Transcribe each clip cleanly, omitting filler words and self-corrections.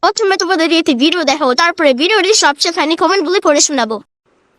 প্রথমে তোমাদের একটি ভিডিও দেখাবো, তারপরে ভিডিওটি সবচেয়ে ফানি কমেন্টগুলি পড়ে শোনাবো।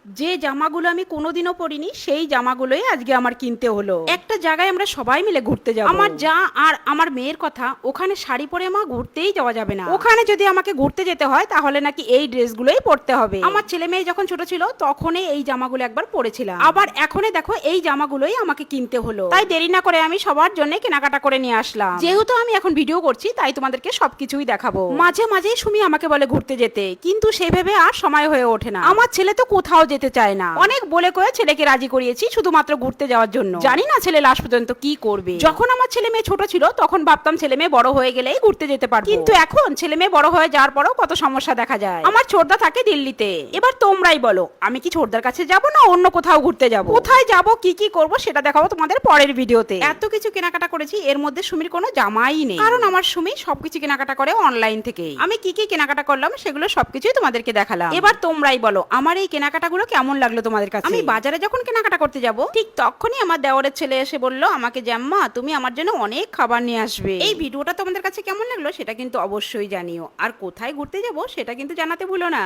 যে জামাগুলো আমি কোনোদিনও পরিনি সেই জামাগুলোই আজকে আমার কিনতে হলো। একটা জায়গায় আমরা সবাই মিলে ঘুরতে যাব। আমার যা আর আমার মেয়ের কথা, ওখানে শাড়ি পরে মা ঘুরতেই যাওয়া যাবে না। ওখানে যদি আমাকে ঘুরতে যেতে হয় তাহলে নাকি এই ড্রেসগুলোই পরতে হবে। আমার ছেলে মেয়ে যখন ছোট ছিল তখনই এই জামাগুলো একবার পরেছিলাম, আবার এখনই দেখো এই জামাগুলোই আমাকে কিনতে হলো। তাই দেরি না করে আমি সবার জন্য কেনাকাটা করে নিয়ে আসলাম। যেহেতু আমি এখন ভিডিও করছি তাই তোমাদেরকে সবকিছুই দেখাবো। মাঝে মাঝেই সুমি আমাকে বলে ঘুরতে যেতে, কিন্তু সেই ভেবে আর সময় হয়ে ওঠে না। আমার ছেলে তো কোথাও যেতে চায় না। অনেক বলে কয়ে ছেলেকে রাজি করিয়েছি শুধুমাত্র ঘুরতে যাওয়ার জন্য। জানি না ছেলে লাস্ট পর্যন্ত কি করবে। যখন আমার ছেলে মেয়ে ছোট ছিল তখন ভাবতাম ছেলে মেয়ে বড় হয়ে গেলেই ঘুরতে যেতে পারবো, কিন্তু এখন ছেলে মেয়ে বড় হয়ে যাওয়ার পরেও কত সমস্যা দেখা যায়। আমার ছোটদা থাকে দিল্লিতে। এবার তোমরাই বলো আমি কি ছোটদার কাছে যাব না অন্য কোথাও ঘুরতে যাব? কোথায় যাব, কি কি করব সেটা দেখাবো তোমাদের পরের ভিডিওতে। এত কিছু কেনাকাটা করেছি, এর মধ্যে সুমির কোনো জামাই নেই, কারণ আমার সুমি সবকিছু কেনাকাটা করে অনলাইন থেকে। আমি কি কি কেনাকাটা করলাম সেগুলো সবকিছুই তোমাদেরকে দেখালাম। এবার তোমরাই বলো আমার এই কেনাকাটাগুলো কেমন লাগলো তোমাদের কাছে। আমি বাজারে যখন কেনাকাটা করতে যাব ঠিক তখনই আমার দেওরের ছেলে এসে বলল আমাকে যে আম্মা তুমি আমার জন্য অনেক খাবার নিয়ে আসবে। এই ভিডিওটা তোমাদের কাছে কেমন লাগলো সেটা কিন্তু অবশ্যই জানিও, আর কোথায় ঘুরতে যাব সেটা কিন্তু জানাতে ভুলো না।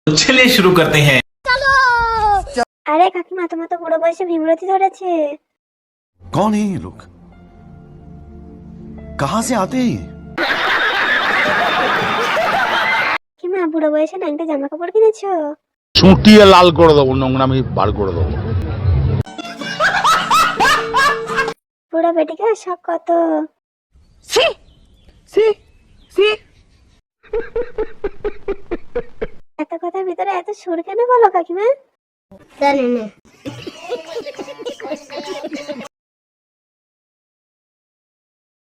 चलिए शुरू करते हैं। আরে কাকিমা, তোমার তো বুড়ো বয়সে বিমরতি ধরেছে। कौन है ये लोग? कहां से आते हैं ये? কাকিমা, বুড়ো বয়সে না একটা জামা কাপড় কিনেছো? ছুটিয়ে লাল করে দেবো, নোংরামি বার করে দেবো। বুড়ো বেটিকে শখ কত? এত কথার ভিতরে এত সুর কেন বলো কাকিমা? জানি না।